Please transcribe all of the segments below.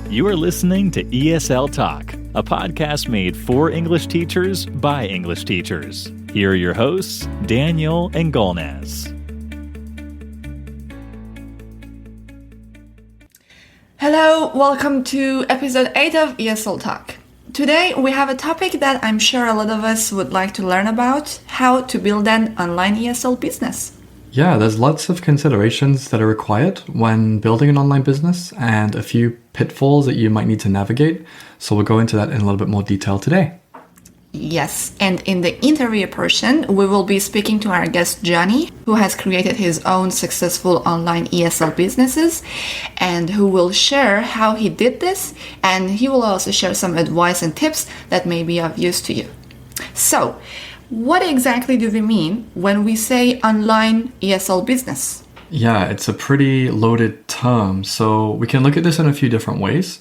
You are listening to ESL Talk, a podcast made for English teachers by English teachers. Here are your hosts, Daniel and Golnaz. Hello, welcome to episode 8 of ESL Talk. Today we have a topic that I'm sure a lot of us would like to learn about: how to build an online ESL business. Yeah, there's lots of considerations that are required when building an online business and a few pitfalls that you might need to navigate. So we'll go into that in a little bit more detail today. Yes, and in the interview portion, we will be speaking to our guest Johnny, who has created his own successful online ESL businesses and who will share how he did this, and he will also share some advice and tips that may be of use to you. So, what exactly do we mean when we say online ESL business? Yeah, it's a pretty loaded term. So we can look at this in a few different ways.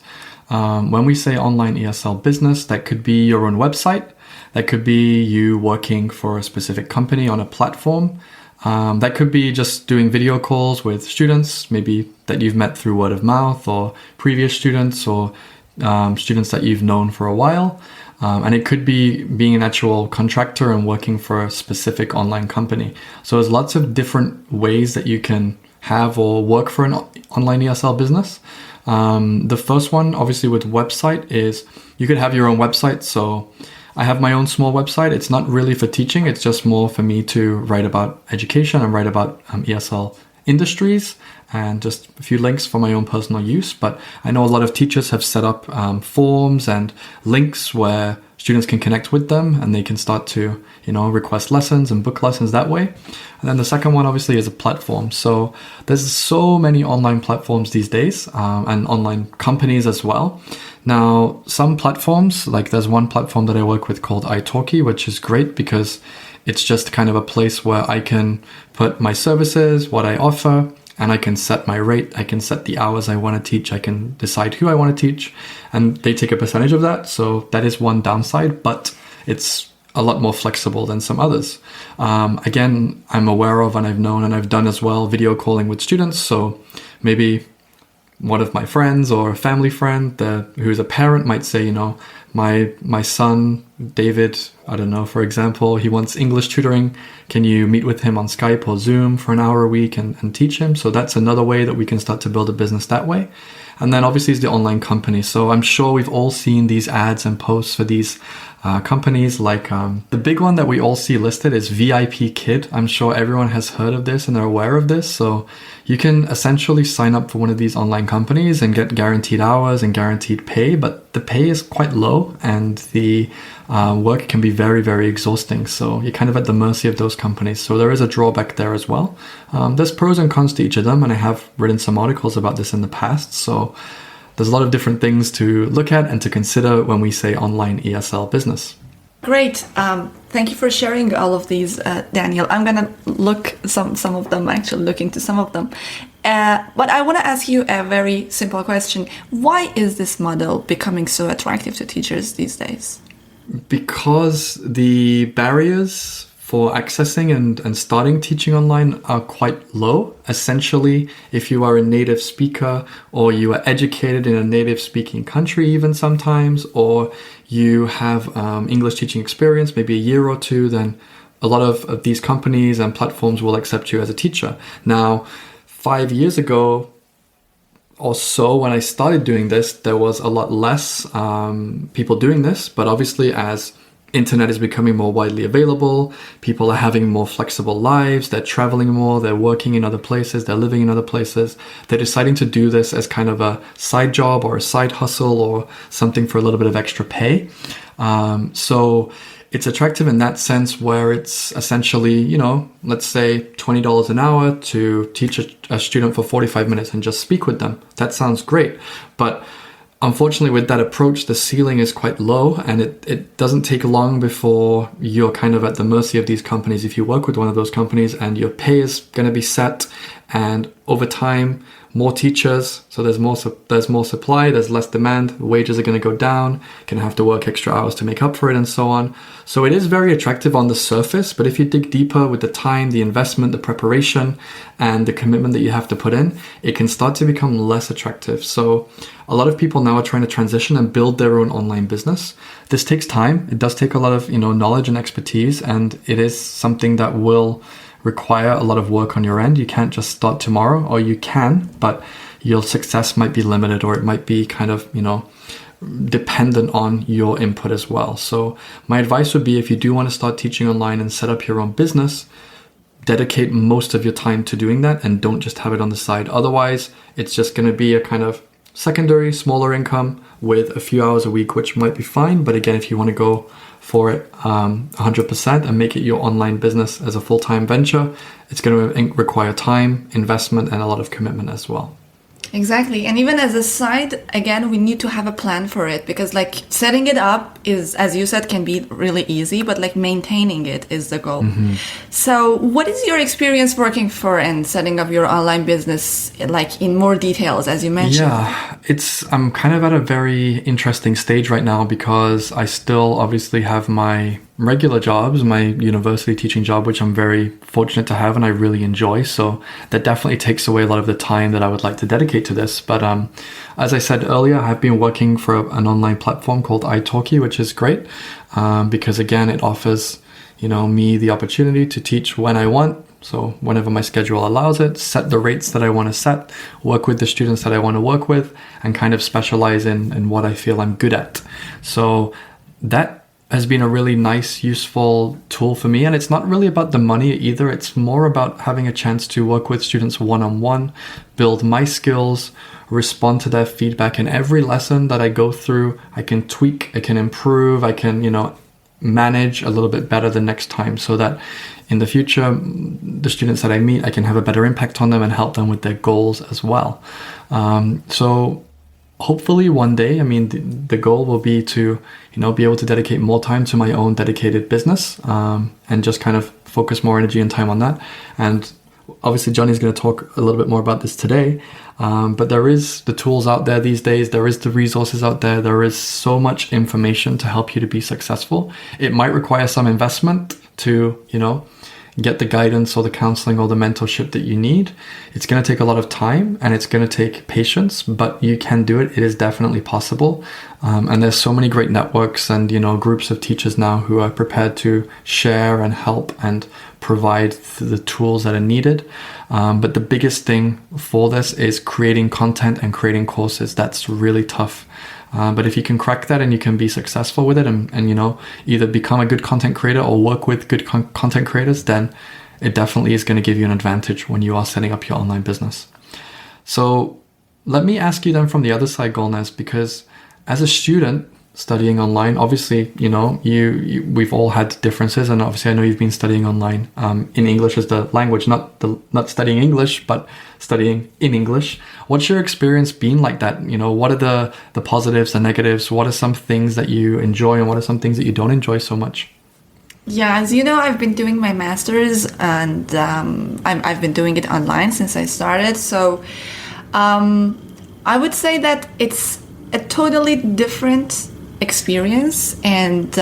When we say online ESL business, that could be your own website. That could be you working for a specific company on a platform. That could be just doing video calls with students, maybe that you've met through word of mouth or previous students or students that you've known for a while. And it could be being an actual contractor and working for a specific online company. So there's lots of different ways that you can have or work for an online ESL business. The first one, obviously with website, is you could have your own website. So I have my own small website. It's not really for teaching. It's just more for me to write about education and write about ESL industries and just a few links for my own personal use. But I know a lot of teachers have set up forms and links where students can connect with them and they can start to, request lessons and book lessons that way. And then the second one obviously is a platform. So there's so many online platforms these days and online companies as well. Now, some platforms, like there's one platform that I work with called italki, which is great because it's just kind of a place where I can put my services, what I offer, and I can set my rate. I can set the hours I want to teach. I can decide who I want to teach, and they take a percentage of that. So that is one downside, but it's a lot more flexible than some others. Again, I'm aware of, and I've known, and I've done as well, video calling with students. So maybe one of my friends or a family friend who's a parent might say, my son, David, I don't know, for example, he wants English tutoring. Can you meet with him on Skype or Zoom for an hour a week and teach him? So that's another way that we can start to build a business that way. And then obviously is the online company. So I'm sure we've all seen these ads and posts for these companies. Like the big one that we all see listed is VIP Kid. I'm sure everyone has heard of this and they're aware of this. So you can essentially sign up for one of these online companies and get guaranteed hours and guaranteed pay, but the pay is quite low and the work can be very, very exhausting. So you're kind of at the mercy of those companies. So there is a drawback there as well. There's pros and cons to each of them, and I have written some articles about this in the past. So there's a lot of different things to look at and to consider when we say online ESL business. Great. Thank you for sharing all of these, Daniel. I'm going to look look into some of them. But I want to ask you a very simple question. Why is this model becoming so attractive to teachers these days? Because the barriers for accessing and starting teaching online are quite low. Essentially, if you are a native speaker or you are educated in a native speaking country even sometimes, or you have English teaching experience, maybe a year or two, then a lot of these companies and platforms will accept you as a teacher. Now, 5 years ago or so, when I started doing this, there was a lot less people doing this, but obviously as internet is becoming more widely available, people are having more flexible lives, they're traveling more, they're working in other places, they're living in other places, they're deciding to do this as kind of a side job or a side hustle or something for a little bit of extra pay. So it's attractive in that sense where it's essentially, let's say $20 an hour to teach a student for 45 minutes and just speak with them. That sounds great, but unfortunately, with that approach, the ceiling is quite low, and it doesn't take long before you're kind of at the mercy of these companies if you work with one of those companies, and your pay is going to be set, And over time, more teachers, so there's more supply, there's less demand, wages are going to go down, going to have to work extra hours to make up for it, and so on. So it is very attractive on the surface, but if you dig deeper with the time, the investment, the preparation, and the commitment that you have to put in, it can start to become less attractive. So a lot of people now are trying to transition and build their own online business. This takes time. It does take a lot of, knowledge and expertise, and it is something that will require a lot of work on your end. You can't just start tomorrow, or you can, but your success might be limited, or it might be kind of, dependent on your input as well. So my advice would be, if you do want to start teaching online and set up your own business, dedicate most of your time to doing that and don't just have it on the side. Otherwise, it's just going to be a kind of secondary, smaller income with a few hours a week, which might be fine. But again, if you want to go for it 100% and make it your online business as a full-time venture, it's going to require time, investment, and a lot of commitment as well. Exactly. And even as a side, again, we need to have a plan for it, because like setting it up is, as you said, can be really easy, but like maintaining it is the goal. So what is your experience working for and setting up your online business, like in more details, as you mentioned? Yeah, I'm kind of at a very interesting stage right now, because I still obviously have my regular jobs, my university teaching job, which I'm very fortunate to have and I really enjoy. So that definitely takes away a lot of the time that I would like to dedicate to this. But as I said earlier, I've been working for an online platform called italki, which is great because again, it offers me the opportunity to teach when I want. So whenever my schedule allows it, set the rates that I want to set, work with the students that I want to work with, and kind of specialize in what I feel I'm good at. So that has been a really nice, useful tool for me. And it's not really about the money either. It's more about having a chance to work with students one-on-one, build my skills, respond to their feedback. In every lesson that I go through, I can tweak, I can improve, I can, manage a little bit better the next time, so that in the future, the students that I meet, I can have a better impact on them and help them with their goals as well. So hopefully one day, the goal will be to, be able to dedicate more time to my own dedicated business and just kind of focus more energy and time on that. And obviously Johnny's going to talk a little bit more about this today, but there is the tools out there these days. There is the resources out there. There is so much information to help you to be successful. It might require some investment to, get the guidance or the counseling or the mentorship that you need. It's going to take a lot of time and it's going to take patience, but you can do it. It is definitely possible. And there's so many great networks and, groups of teachers now who are prepared to share and help and provide the tools that are needed. But the biggest thing for this is creating content and creating courses. That's really tough. But if you can crack that and you can be successful with it and either become a good content creator or work with good content creators, then it definitely is going to give you an advantage when you are setting up your online business. So let me ask you then from the other side, Golnaz, because as a student studying online, obviously, we've all had differences, and obviously I know you've been studying online in English as the language, not studying English, but studying in English. What's your experience been like that? What are the positives, the negatives? What are some things that you enjoy and what are some things that you don't enjoy so much? Yeah, as you know, I've been doing my master's and I've been doing it online since I started. So I would say that it's a totally different experience and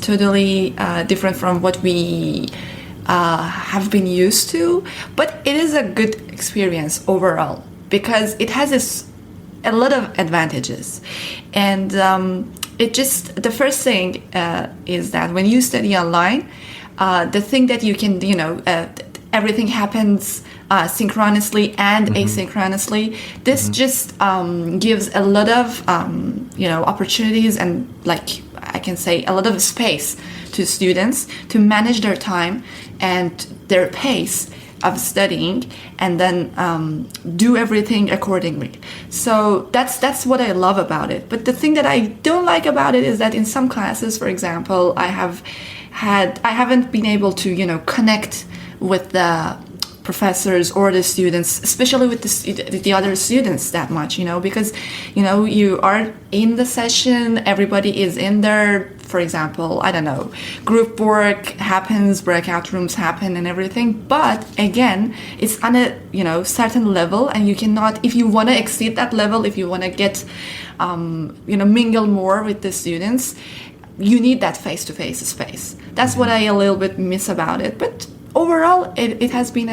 totally different from what we have been used to. But it is a good experience overall because it has a lot of advantages. And the first thing is that when you study online, the thing that you can, everything happens synchronously and asynchronously. This just gives a lot of, opportunities and, like I can say, a lot of space to students to manage their time and their pace of studying and then do everything accordingly. So that's what I love about it. But the thing that I don't like about it is that in some classes, for example, I haven't been able to, connect with the professors or the students, especially with the other students that much, because, you are in the session, everybody is in their for example, I don't know, group work happens, breakout rooms happen and everything. But again, it's on a, certain level, and you cannot, if you want to exceed that level, if you want to get, mingle more with the students, you need that face-to-face space. That's what I a little bit miss about it. But overall, it has been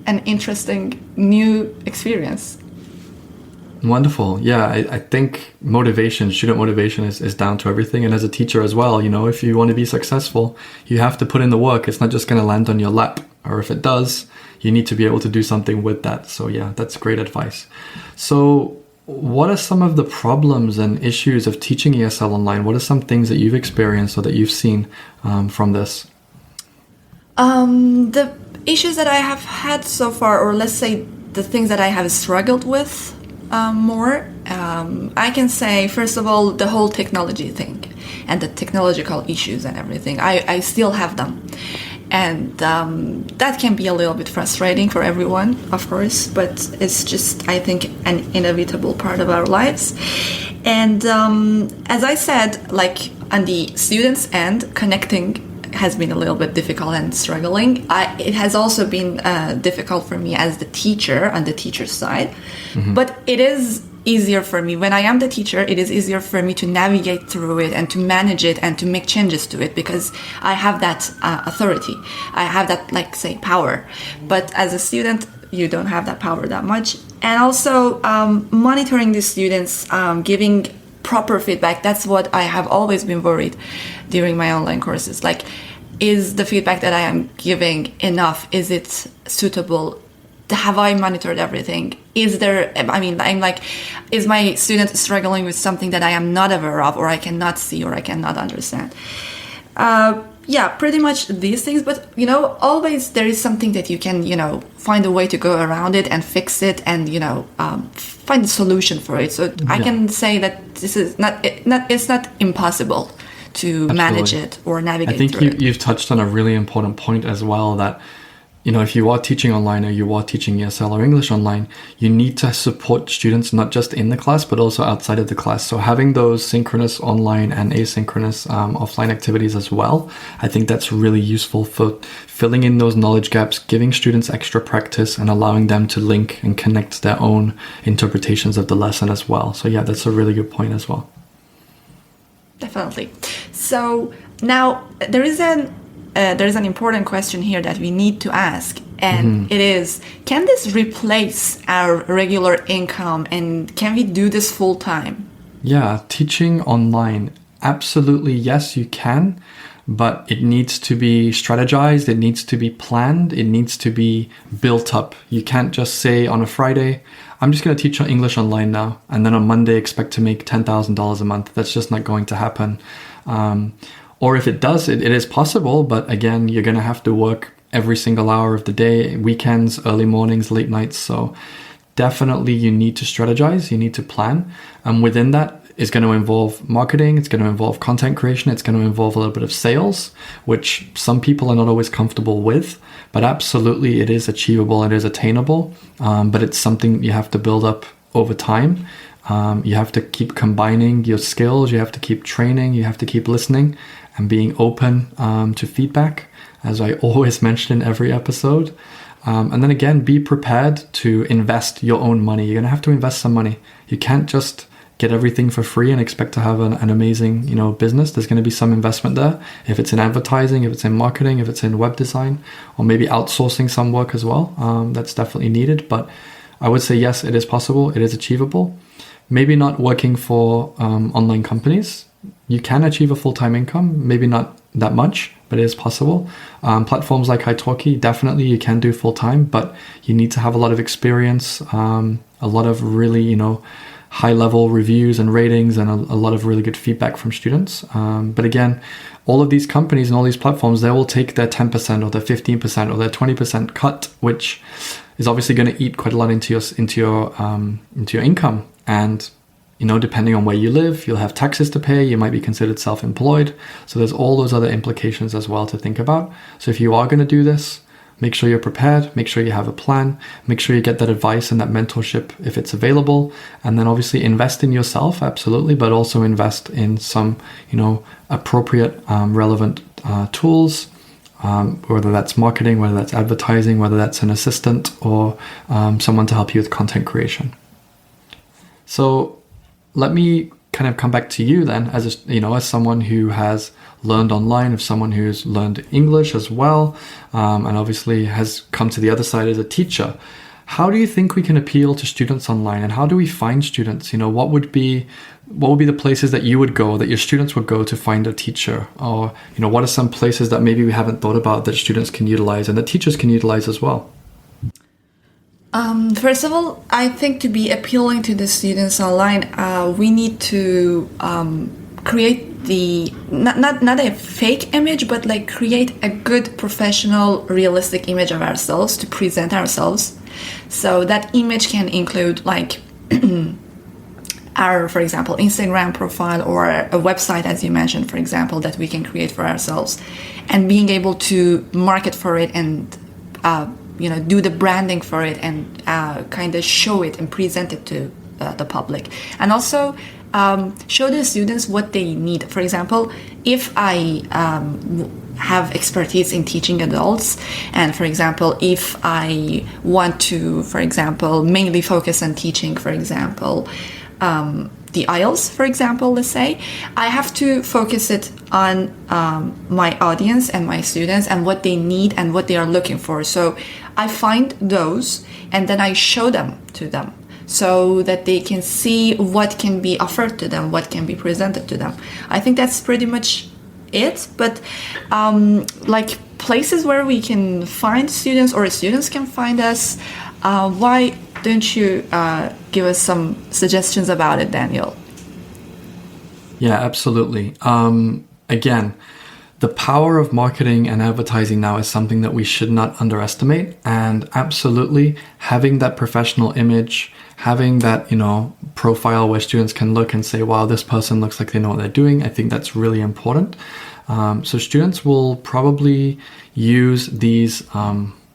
an interesting new experience. Wonderful. Yeah, I think student motivation is down to everything. And as a teacher as well, if you want to be successful, you have to put in the work. It's not just going to land on your lap. Or if it does, you need to be able to do something with that. So yeah, that's great advice. So what are some of the problems and issues of teaching ESL online? What are some things that you've experienced or that you've seen from this? The issues that I have had so far, or let's say the things that I have struggled with more, I can say, first of all, the whole technology thing and the technological issues and everything. I still have them. And that can be a little bit frustrating for everyone, of course, but it's just, I think, an inevitable part of our lives. And as I said, like on the students' end, connecting has been a little bit difficult and struggling. It has also been difficult for me as the teacher on the teacher's side, but it is easier for me. When I am the teacher, it is easier for me to navigate through it and to manage it and to make changes to it because I have that authority. I have that, power. But as a student, you don't have that power that much. And also monitoring the students, giving proper feedback. That's what I have always been worried during my online courses. Is the feedback that I am giving enough? Is it suitable? Have I monitored everything? Is my student struggling with something that I am not aware of, or I cannot see, or I cannot understand? Pretty much these things. But, always there is something that you can, find a way to go around it and fix it and, find a solution for it. So I can say that this is it's not impossible to manage it or navigate through it. I think you've touched on a really important point as well, that if you are teaching online or you are teaching ESL or English online, you need to support students not just in the class, but also outside of the class. So having those synchronous online and asynchronous offline activities as well, I think that's really useful for filling in those knowledge gaps, giving students extra practice and allowing them to link and connect their own interpretations of the lesson as well. So yeah, that's a really good point as well. Definitely. So now there is an important question here that we need to ask, and it is, can this replace our regular income, and can we do this full time? Yeah, teaching online, absolutely yes, you can, but it needs to be strategized, it needs to be planned, it needs to be built up. You can't just say on a Friday, I'm just going to teach English online now, and then on Monday expect to make $10,000 a month. That's just not going to happen. Or if it does, it is possible, but again, you're going to have to work every single hour of the day, weekends, early mornings, late nights. So definitely you need to strategize, you need to plan. And within that is going to involve marketing, it's going to involve content creation, it's going to involve a little bit of sales, which some people are not always comfortable with, but absolutely it is achievable, it is attainable, but it's something you have to build up over time. You have to keep combining your skills, you have to keep training, you have to keep listening and being open to feedback, as I always mention in every episode. And then again, be prepared to invest your own money. You're going to have to invest some money. You can't just get everything for free and expect to have an amazing, business. There's going to be some investment there. If it's in advertising, if it's in marketing, if it's in web design, or maybe outsourcing some work as well, that's definitely needed. But I would say, yes, it is possible. It is achievable. Maybe not working for online companies. You can achieve a full-time income, maybe not that much, but it is possible. Platforms like italki, definitely you can do full-time, but you need to have a lot of experience, a lot of really, high-level reviews and ratings, and a lot of really good feedback from students. But again, all of these companies and all these platforms, they will take their 10% or their 15% or their 20% cut, which is obviously going to eat quite a lot into your income. And depending on where you live, you'll have taxes to pay. You might be considered self-employed. So there's all those other implications as well to think about. So if you are going to do this, Make sure you're prepared, make sure you have a plan, make sure you get that advice and that mentorship if it's available, and then obviously invest in yourself, absolutely, but also invest in some, appropriate, relevant tools, whether that's marketing, whether that's advertising, whether that's an assistant or someone to help you with content creation. So let me kind of come back to you then as someone who has learned online, as someone who's learned English as well, and obviously has come to the other side as a teacher. How do you think we can appeal to students online, and how do we find students? What would be the places that you would go, that your students would go to find a teacher? Or, what are some places that maybe we haven't thought about that students can utilize and that teachers can utilize as well? First of all, I think to be appealing to the students online, we need to create not a fake image, but like create a good, professional, realistic image of ourselves to present ourselves. So that image can include like our, for example, Instagram profile or a website, as you mentioned, for example, that we can create for ourselves, and being able to market for it and do the branding for it and kind of show it and present it to the public, and also show the students what they need. For example, if I have expertise in teaching adults, and for example, if I want to, for example, mainly focus on teaching, for example, the IELTS, for example, let's say, I have to focus it on my audience and my students and what they need and what they are looking for. So I find those and then I show them to them so that they can see what can be offered to them, what can be presented to them. I think that's pretty much it. But like places where we can find students or students can find us, why don't you give us some suggestions about it, Daniel? Yeah, absolutely. Again, the power of marketing and advertising now is something that we should not underestimate. And absolutely, having that professional image, having that, profile where students can look and say, wow, this person looks like they know what they're doing. I think that's really important. So students will probably use these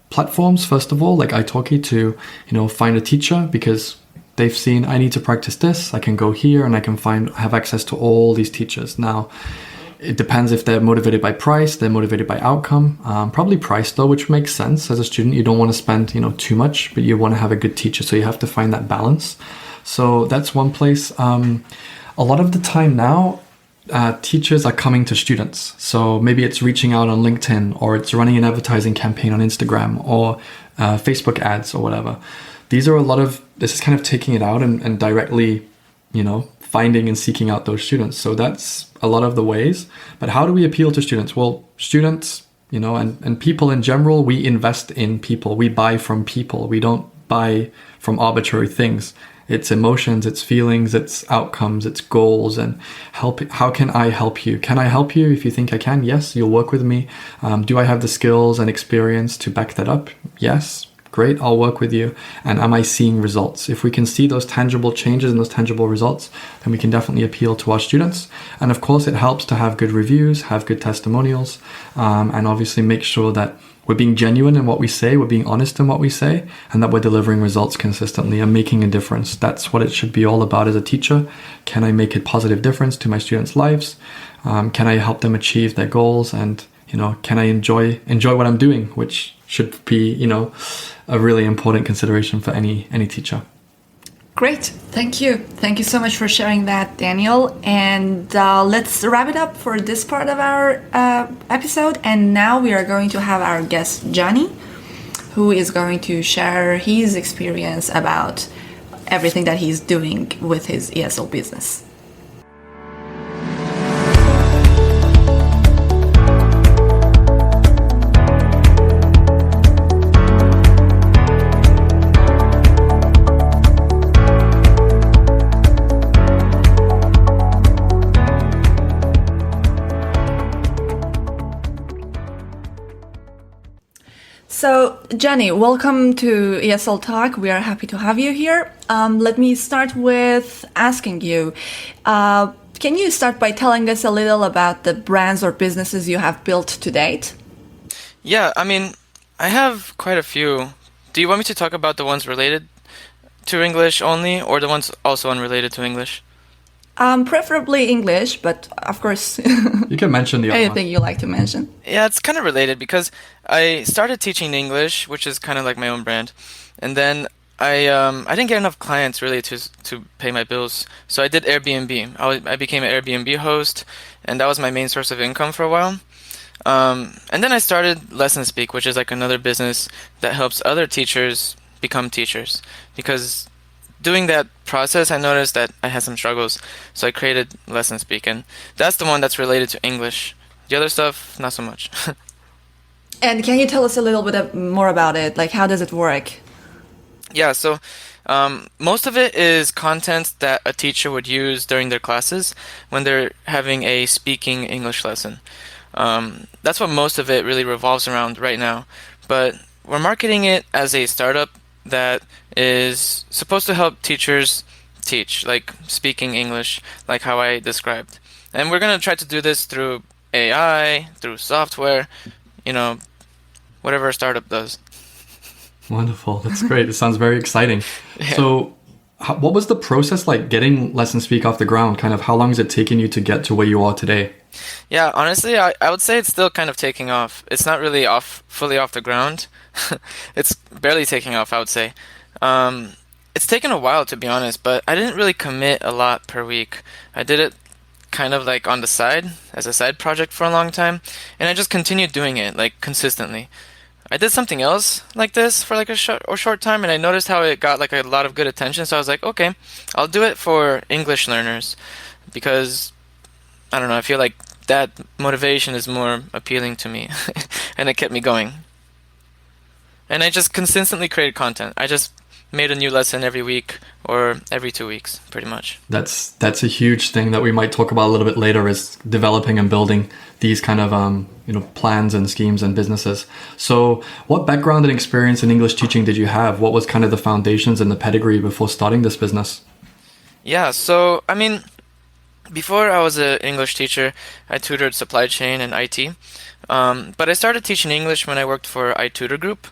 platforms, first of all, like italki, to, find a teacher, because they've seen, I need to practice this, I can go here and I can have access to all these teachers. Now, it depends if they're motivated by price, they're motivated by outcome. Probably price though, which makes sense. As a student, you don't want to spend, too much, but you want to have a good teacher. So you have to find that balance. So that's one place. A lot of the time now, teachers are coming to students. So maybe it's reaching out on LinkedIn, or it's running an advertising campaign on Instagram or Facebook ads or whatever. This is kind of taking it out and directly, finding and seeking out those students. So that's a lot of the ways. But how do we appeal to students? Well, students, and people in general, we invest in people. We buy from people. We don't buy from arbitrary things. It's emotions, it's feelings, it's outcomes, it's goals, and how can I help you? Can I help you? If you think I can, yes, you'll work with me. Do I have the skills and experience to back that up? Yes. Great, I'll work with you. And am I seeing results? If we can see those tangible changes and those tangible results, then we can definitely appeal to our students. And of course, it helps to have good reviews, have good testimonials, and obviously make sure that we're being genuine in what we say, we're being honest in what we say, and that we're delivering results consistently and making a difference. That's what it should be all about as a teacher. Can I make a positive difference to my students' lives? Can I help them achieve their goals? And, can I enjoy what I'm doing, which should be, a really important consideration for any teacher. Great. Thank you. Thank you so much for sharing that, Daniel. And let's wrap it up for this part of our episode. And now we are going to have our guest, Johnny, who is going to share his experience about everything that he's doing with his ESL business. So, Johnny, welcome to ESL Talk. We are happy to have you here. Let me start with asking you, can you start by telling us a little about the brands or businesses you have built to date? Yeah, I I have quite a few. Do you want me to talk about the ones related to English only, or the ones also unrelated to English? Preferably English, but of course, You can mention the other anything one. you like to mention. Yeah, it's kind of related because I started teaching English, which is kind of like my own brand, and then I didn't get enough clients really to pay my bills, so I did Airbnb. I became an Airbnb host, and that was my main source of income for a while. And then I started LessonSpeak, which is like another business that helps other teachers become teachers. Because doing that process, I noticed that I had some struggles, so I created LessonSpeak, and that's the one that's related to English. The other stuff, not so much. And can you tell us a little bit more about it? Like, how does it work? Yeah, so most of it is content that a teacher would use during their classes when they're having a speaking English lesson. That's what most of it really revolves around right now. But we're marketing it as a startup that is supposed to help teachers teach, like speaking English, like how I described. And we're going to try to do this through AI, through software, you know, whatever a startup does. Wonderful. That's great. It sounds very exciting. Yeah. So, what was the process like getting LessonSpeak off the ground? Kind of how long has it taken you to get to where you are today? Yeah, honestly, I would say it's still kind of taking off. It's not really fully off the ground. It's barely taking off, I would say. It's taken a while, to be honest, but I didn't really commit a lot per week. I did it kind of like on the side, as a side project for a long time, and I just continued doing it, like, consistently. I did something else like this for like a short time, and I noticed how it got like a lot of good attention, so I was like, okay, I'll do it for English learners, because I don't know, I feel like that motivation is more appealing to me, and it kept me going. And I just consistently created content. I just made a new lesson every week or every 2 weeks, pretty much. That's a huge thing that we might talk about a little bit later, is developing and building these kind of plans and schemes and businesses. So what background and experience in English teaching did you have? What was kind of the foundations and the pedigree before starting this business? Yeah, so I mean, before I was an English teacher, I tutored supply chain and IT. But I started teaching English when I worked for iTutor Group.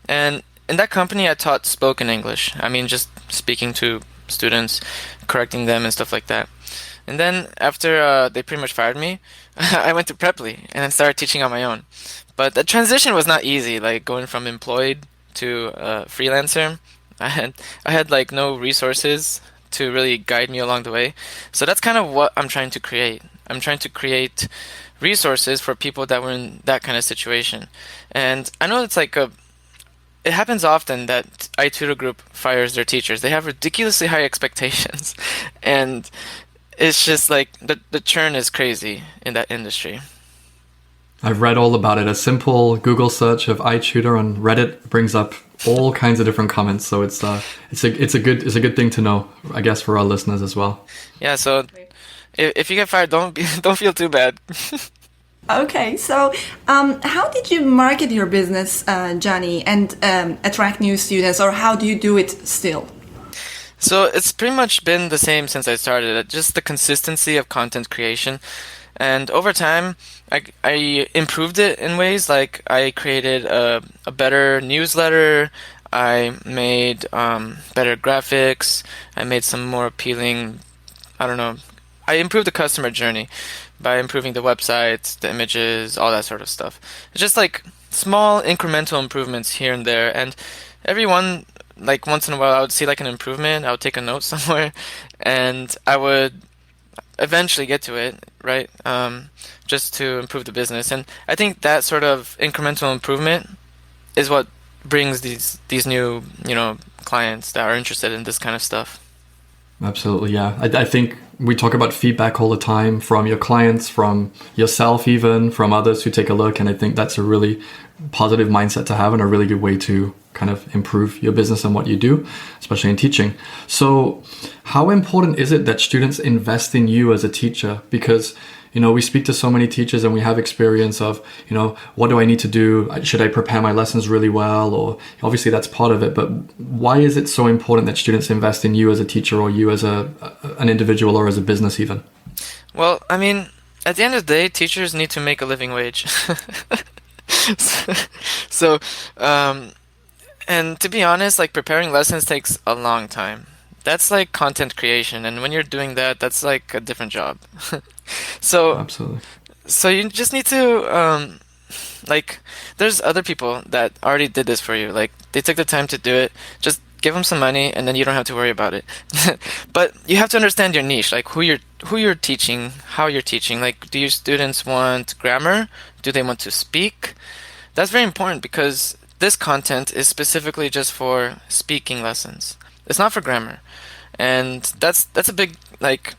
And in that company, I taught spoken English. I mean, just speaking to students, correcting them and stuff like that. And then after they pretty much fired me, I went to Preply and then started teaching on my own. But the transition was not easy, like going from employed to freelancer. I had like no resources to really guide me along the way. So that's kind of what I'm trying to create. I'm trying to create resources for people that were in that kind of situation. And I know it happens often that iTutor Group fires their teachers. They have ridiculously high expectations. And it's just like the churn is crazy in that industry. I've read all about it. A simple Google search of iTutor on Reddit brings up all kinds of different comments. So it's a good thing to know, I guess, for our listeners as well. Yeah, so if you get fired, don't feel too bad. Okay, so how did you market your business, Johnny, and attract new students, or how do you do it still? So it's pretty much been the same since I started. Just the consistency of content creation. And over time, I improved it in ways like I created a better newsletter, I made better graphics, I made some more appealing, I don't know, I improved the customer journey by improving the website, the images, all that sort of stuff. It's just like small incremental improvements here and there, and like once in a while I would see like an improvement, I would take a note somewhere, and I would eventually get to it, right? Just to improve the business. And I think that sort of incremental improvement is what brings these new, clients that are interested in this kind of stuff. Absolutely, yeah. I think we talk about feedback all the time from your clients, from yourself even, from others who take a look. And I think that's a really positive mindset to have and a really good way to kind of improve your business and what you do, especially in teaching. So how important is it that students invest in you as a teacher? Because we speak to so many teachers and we have experience of, what do I need to do? Should I prepare my lessons really well? Or obviously that's part of it, but why is it so important that students invest in you as a teacher or you as an individual or as a business even? Well, I mean, at the end of the day, teachers need to make a living wage. So, and to be honest, like preparing lessons takes a long time. That's like content creation, and when you're doing that, that's like a different job. So, Absolutely. so you just need to like there's other people that already did this for you. Like they took the time to do it. Just give them some money, and then you don't have to worry about it. But you have to understand your niche, like who you're teaching, how you're teaching. Like, do your students want grammar? Do they want to speak? That's very important because this content is specifically just for speaking lessons. It's not for grammar, and that's a big like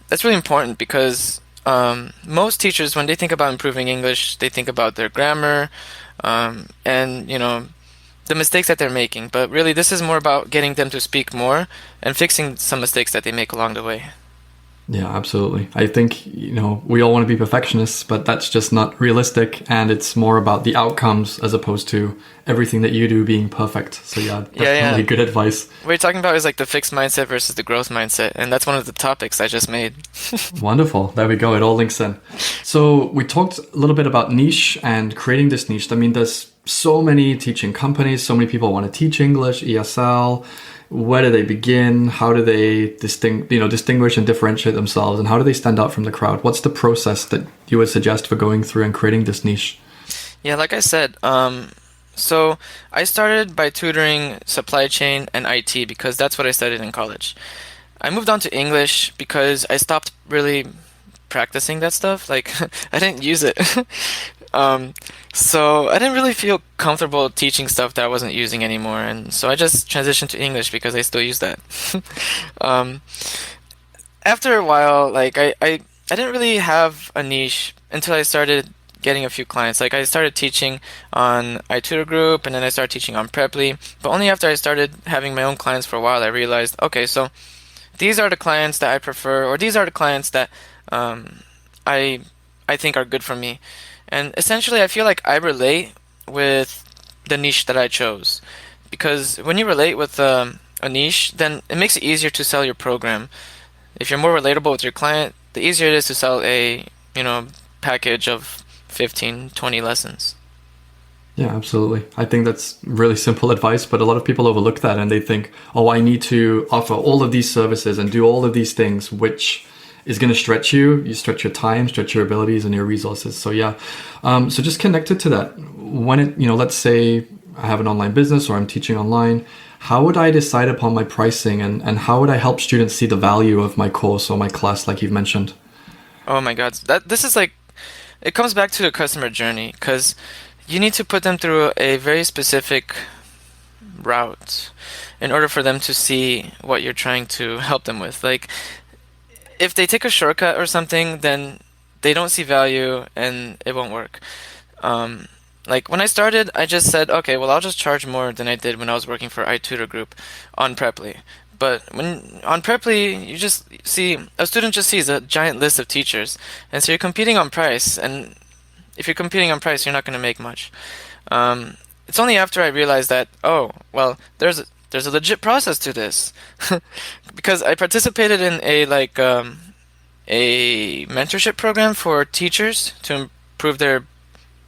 that's really important because most teachers, when they think about improving English, they think about their grammar, and the mistakes that they're making. But really, this is more about getting them to speak more and fixing some mistakes that they make along the way. Yeah, absolutely. I think, we all want to be perfectionists, but that's just not realistic. And it's more about the outcomes as opposed to everything that you do being perfect. So yeah, definitely good advice. What you're talking about is like the fixed mindset versus the growth mindset. And that's one of the topics I just made. Wonderful. There we go. It all links in. So we talked a little bit about niche and creating this niche. I mean, there's so many teaching companies, so many people want to teach English, ESL. Where do they begin? How do they distinguish and differentiate themselves? And how do they stand out from the crowd? What's the process that you would suggest for going through and creating this niche? Yeah, like I said, so I started by tutoring supply chain and IT because that's what I studied in college. I moved on to English because I stopped really practicing that stuff. Like, I didn't use it. So I didn't really feel comfortable teaching stuff that I wasn't using anymore, and so I just transitioned to English because I still use that. After a while, like I didn't really have a niche until I started getting a few clients. Like I started teaching on iTutor Group, and then I started teaching on Preply. But only after I started having my own clients for a while, I realized, okay, so these are the clients that I prefer, or these are the clients that I think are good for me. And essentially, I feel like I relate with the niche that I chose. Because when you relate with a niche, then it makes it easier to sell your program. If you're more relatable with your client, the easier it is to sell a package of 15, 20 lessons. Yeah, absolutely. I think that's really simple advice, but a lot of people overlook that and they think, oh, I need to offer all of these services and do all of these things, which is going to stretch you. You stretch your time, stretch your abilities and your resources. So yeah. So just connected to that. When let's say I have an online business or I'm teaching online, how would I decide upon my pricing and how would I help students see the value of my course or my class, like you've mentioned? Oh my God. This is like, it comes back to the customer journey because you need to put them through a very specific route in order for them to see what you're trying to help them with. Like, if they take a shortcut or something, then they don't see value and it won't work. Like when I started, I just said, okay, well, I'll just charge more than I did when I was working for iTutor Group on Preply. But when on Preply, you just see, a student just sees a giant list of teachers. And so you're competing on price. And if you're competing on price, you're not going to make much. It's only after I realized that, oh, well, there's a legit process to this. Because I participated in a mentorship program for teachers to improve their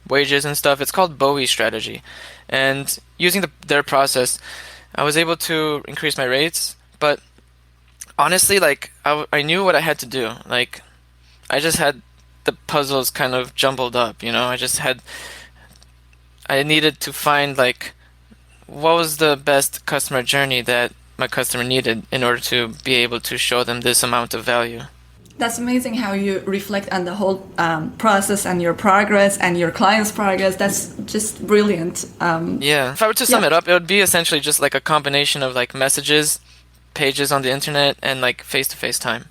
wages and stuff. It's called Bowie strategy. And using their process, I was able to increase my rates. But honestly, like I knew what I had to do. Like I just had the puzzles kind of jumbled up, I needed to find like what was the best customer journey that my customer needed in order to be able to show them this amount of value. That's amazing how you reflect on the whole process and your progress and your client's progress. That's just brilliant. Yeah. If I were to sum it up, it would be essentially just like a combination of like messages, pages on the internet, and like face-to-face time.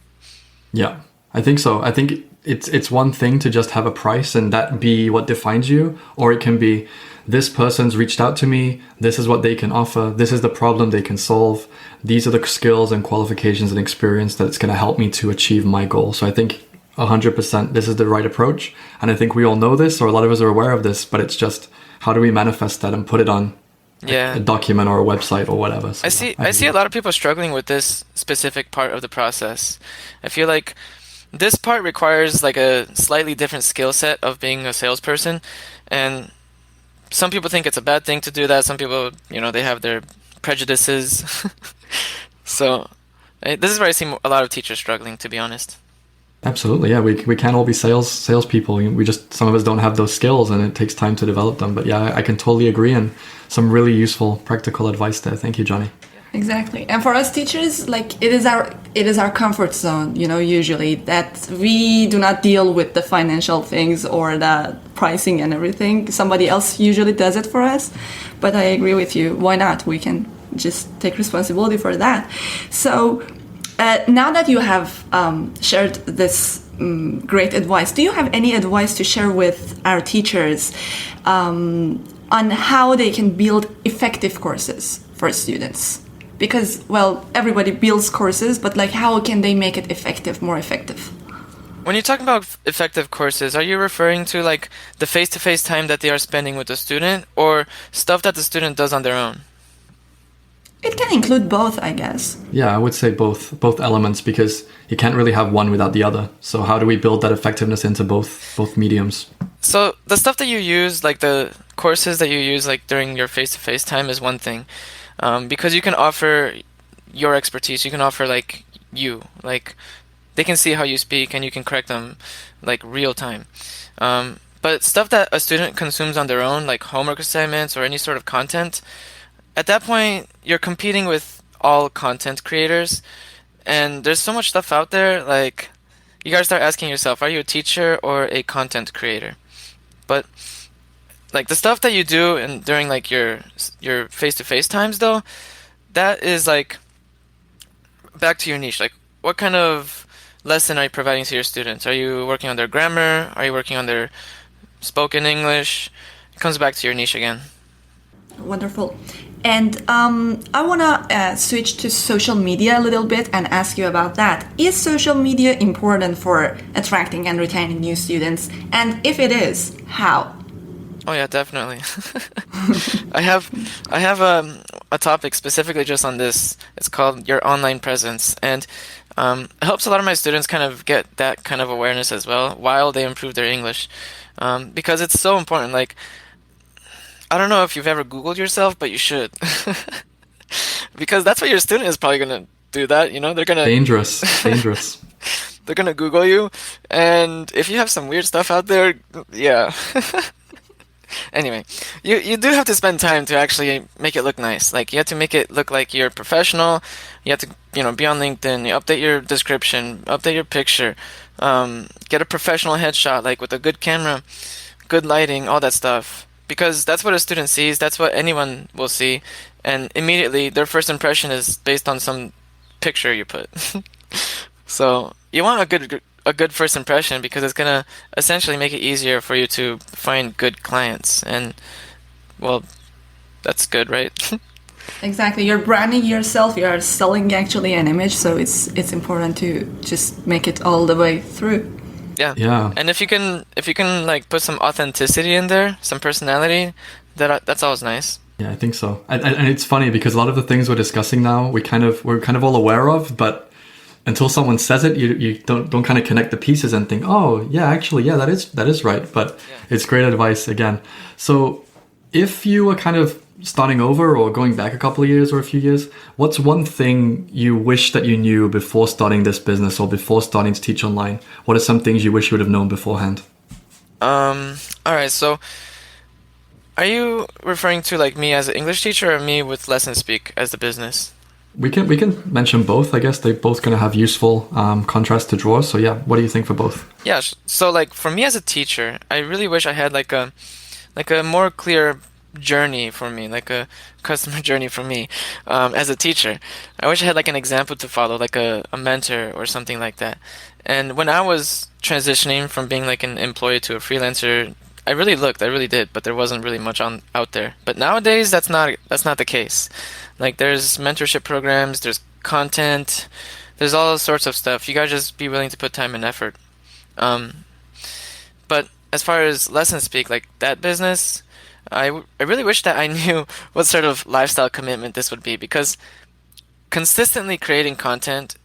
Yeah, I think so. I think it's one thing to just have a price and that be what defines you, or it can be this person's reached out to me, this is what they can offer, this is the problem they can solve, these are the skills and qualifications and experience that's going to help me to achieve my goal. So I think 100% this is the right approach. And I think we all know this, or a lot of us are aware of this, but it's just how do we manifest that and put it on a document or a website or whatever. So I see a lot of people struggling with this specific part of the process. I feel like this part requires like a slightly different skill set of being a salesperson. And some people think it's a bad thing to do that. Some people, they have their prejudices. So this is where I see a lot of teachers struggling, to be honest. Absolutely, yeah. We can't all be salespeople. We just, some of us don't have those skills, and it takes time to develop them. But yeah, I can totally agree, and some really useful practical advice there. Thank you, Johnny. Exactly. And for us teachers, like it is our comfort zone, usually that we do not deal with the financial things or the pricing and everything. Somebody else usually does it for us. But I agree with you. Why not? We can just take responsibility for that. So now that you have shared this great advice, do you have any advice to share with our teachers on how they can build effective courses for students? Because, well, everybody builds courses, but like, how can they make it effective, more effective? When you talk about effective courses, are you referring to like the face-to-face time that they are spending with the student, or stuff that the student does on their own? It can include both, I guess. Yeah, I would say both elements, because you can't really have one without the other. So how do we build that effectiveness into both mediums? So the stuff that you use, like the courses that you use like during your face-to-face time is one thing. Because you can offer your expertise, you can offer like they can see how you speak and you can correct them like real time. But stuff that a student consumes on their own, like homework assignments or any sort of content, at that point you're competing with all content creators, and there's so much stuff out there. Like, you gotta start asking yourself, are you a teacher or a content creator? But like the stuff that you do during like your face-to-face times, though, that is like back to your niche. Like, what kind of lesson are you providing to your students? Are you working on their grammar? Are you working on their spoken English? It comes back to your niche again. Wonderful. And I want to switch to social media a little bit and ask you about that. Is social media important for attracting and retaining new students? And if it is, how? Oh yeah, definitely. I have a topic specifically just on this. It's called your online presence, and it helps a lot of my students kind of get that kind of awareness as well while they improve their English, because it's so important. Like, I don't know if you've ever Googled yourself, but you should, because that's what your student is probably gonna do. That, they're gonna dangerous. They're gonna Google you, and if you have some weird stuff out there, yeah. Anyway, you do have to spend time to actually make it look nice. Like, you have to make it look like you're professional. You have to, be on LinkedIn. You update your description, update your picture, get a professional headshot, like with a good camera, good lighting, all that stuff. Because that's what a student sees. That's what anyone will see, and immediately their first impression is based on some picture you put. So you want a good first impression, because it's gonna essentially make it easier for you to find good clients, and well, that's good, right? Exactly. You're branding yourself. You are selling actually an image, so it's important to just make it all the way through. Yeah. And if you can like put some authenticity in there, some personality, that's always nice. Yeah, I think so. And it's funny because a lot of the things we're discussing now, we're kind of all aware of, but until someone says it, you don't kind of connect the pieces and think, oh yeah, actually, yeah, that is right. But It's great advice again. So if you were kind of starting over or going back a couple of years or a few years, what's one thing you wish that you knew before starting this business or before starting to teach online? What are some things you wish you would have known beforehand? All right. So are you referring to like me as an English teacher or me with LessonSpeak as the business? We can mention both. I guess they're both going to have useful contrast to draw. So yeah, what do you think for both? Yeah. So like for me as a teacher, I really wish I had like a more clear journey for me, like a customer journey for me as a teacher. I wish I had like an example to follow, like a mentor or something like that. And when I was transitioning from being like an employee to a freelancer, I really did, but there wasn't really much out there. But nowadays, that's not the case. Like, there's mentorship programs, there's content, there's all sorts of stuff. You gotta just be willing to put time and effort. But as far as LessonSpeak, like that business, I really wish that I knew what sort of lifestyle commitment this would be, because consistently creating content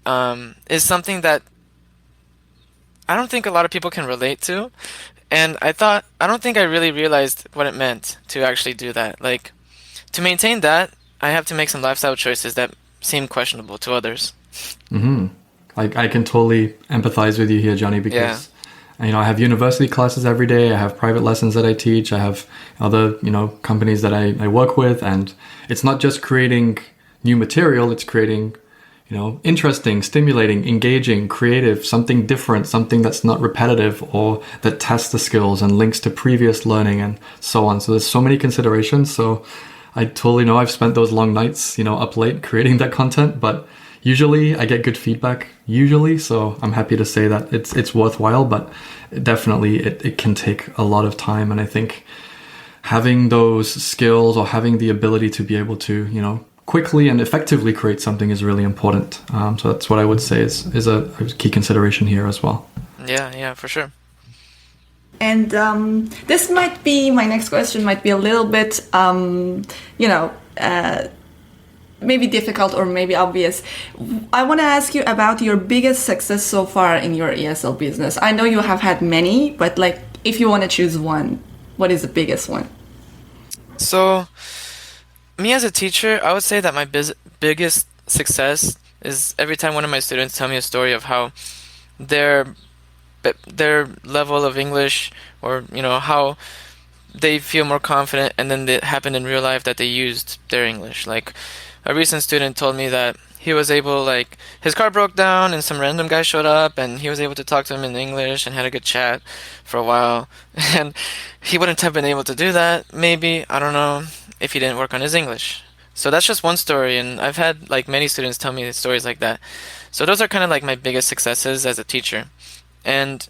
is something that I don't think a lot of people can relate to. And I don't think I really realized what it meant to actually do that. Like, to maintain that, I have to make some lifestyle choices that seem questionable to others. Mm-hmm. I can totally empathize with you here, Johnny, because I have university classes every day. I have private lessons that I teach. I have other, companies that I work with. And it's not just creating new material, it's creating, interesting, stimulating, engaging, creative, something different, something that's not repetitive or that tests the skills and links to previous learning and so on. So there's so many considerations. So I totally know I've spent those long nights, up late creating that content, but usually I get good feedback, so I'm happy to say that it's worthwhile, but definitely it can take a lot of time. And I think having those skills or having the ability to be able to, quickly and effectively create something is really important. So that's what I would say is a key consideration here as well. Yeah, for sure. And this might be, my next question might be a little bit, maybe difficult or maybe obvious. I want to ask you about your biggest success so far in your ESL business. I know you have had many, but like if you want to choose one, what is the biggest one? So, me as a teacher, I would say that my biggest success is every time one of my students tell me a story of how their level of English, or how they feel more confident, and then it happened in real life that they used their English. Like, a recent student told me that he was able, like, his car broke down and some random guy showed up and he was able to talk to him in English and had a good chat for a while. And he wouldn't have been able to do that, maybe, I don't know, if he didn't work on his English. So that's just one story, and I've had, like, many students tell me stories like that. So those are kind of like my biggest successes as a teacher. And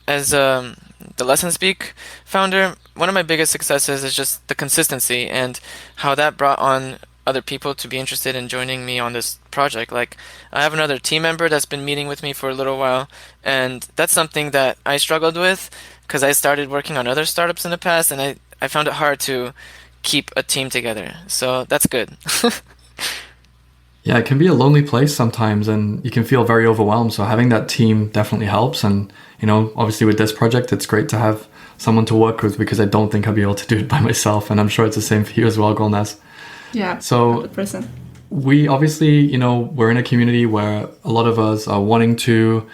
as the LessonSpeak founder, one of my biggest successes is just the consistency and how that brought on other people to be interested in joining me on this project. Like, I have another team member that's been meeting with me for a little while, and that's something that I struggled with because I started working on other startups in the past, and I found it hard to keep a team together. So that's good. Yeah, it can be a lonely place sometimes and you can feel very overwhelmed. So having that team definitely helps. And, obviously with this project, it's great to have someone to work with because I don't think I'll be able to do it by myself. And I'm sure it's the same for you as well, Golnaz. Yeah, so 100%. We obviously, we're in a community where a lot of us are wanting to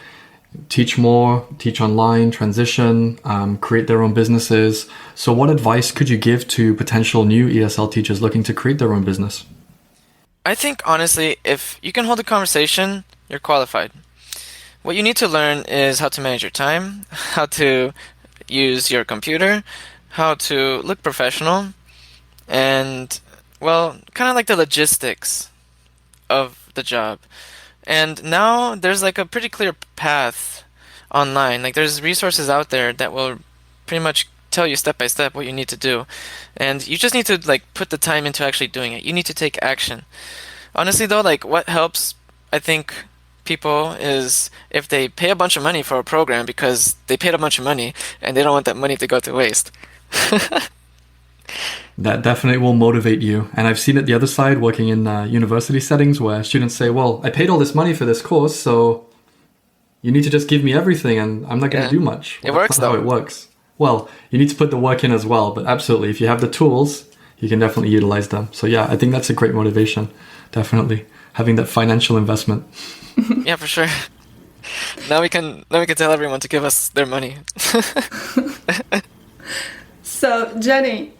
teach more, teach online, transition, create their own businesses. So what advice could you give to potential new ESL teachers looking to create their own business? I think, honestly, if you can hold a conversation, you're qualified. What you need to learn is how to manage your time, how to use your computer, how to look professional, and, well, kind of like the logistics of the job. And now there's like a pretty clear path online. Like, there's resources out there that will pretty much tell you step by step what you need to do. And you just need to, like, put the time into actually doing it. You need to take action. Honestly, though, like, what helps, I think, people is if they pay a bunch of money for a program because they paid a bunch of money and they don't want that money to go to waste. That definitely will motivate you. And I've seen it the other side, working in university settings where students say, well, I paid all this money for this course, so you need to just give me everything and I'm not going to do much. It works, though. How it works. Well, you need to put the work in as well, but absolutely, if you have the tools, you can definitely utilize them. So yeah, I think that's a great motivation. Definitely. Having that financial investment. Yeah, for sure. Now we can tell everyone to give us their money. So, Jenny,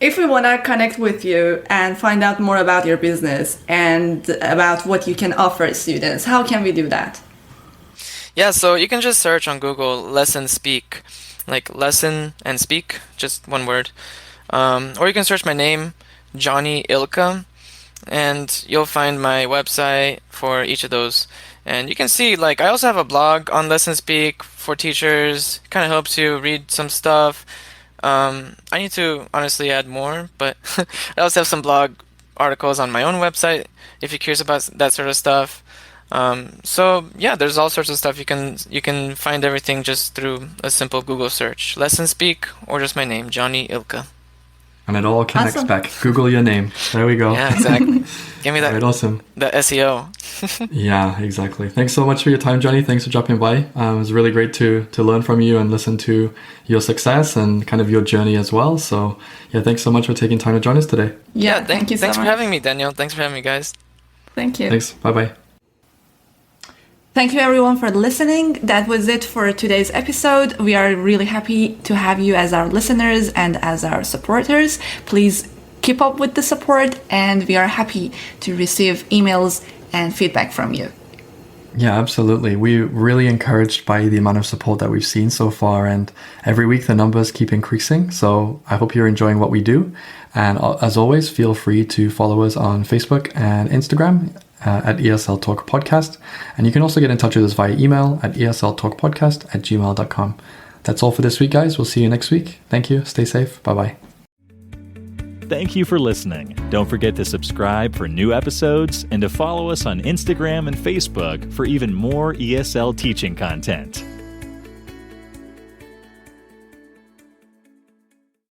if we want to connect with you and find out more about your business and about what you can offer students, how can we do that? Yeah, so you can just search on Google LessonSpeak, like lesson and speak, just one word. Or you can search my name, Johnny Ilka, and you'll find my website for each of those. And you can see, like, I also have a blog on LessonSpeak for teachers. It kind of helps you read some stuff. I need to honestly add more, but I also have some blog articles on my own website if you're curious about that sort of stuff. So yeah, there's all sorts of stuff. You can find everything just through a simple Google search, LessonSpeak, or just my name, Johnny Ilka. And it all connects Awesome. back. Google your name. There we go. Yeah, exactly. Give me that. Right, awesome. The SEO. Yeah, exactly. Thanks so much for your time, Johnny. Thanks for dropping by. It was really great to learn from you and listen to your success and kind of your journey as well. So yeah, thanks so much for taking time to join us today. Yeah, thank you so much. Thanks for having me, Daniel. Thanks for having me, guys. Thank you. Thanks. Bye-bye. Thank you everyone for listening. That was it for today's episode. We are really happy to have you as our listeners and as our supporters. Please keep up with the support, and we are happy to receive emails and feedback from you. Yeah, absolutely. We're really encouraged by the amount of support that we've seen so far, and every week the numbers keep increasing. So I hope you're enjoying what we do. And as always, feel free to follow us on Facebook and Instagram at ESL Talk Podcast. And you can also get in touch with us via email at esltalkpodcast@gmail.com. That's all for this week, guys. We'll see you next week. Thank you. Stay safe. Bye-bye. Thank you for listening. Don't forget to subscribe for new episodes and to follow us on Instagram and Facebook for even more ESL teaching content.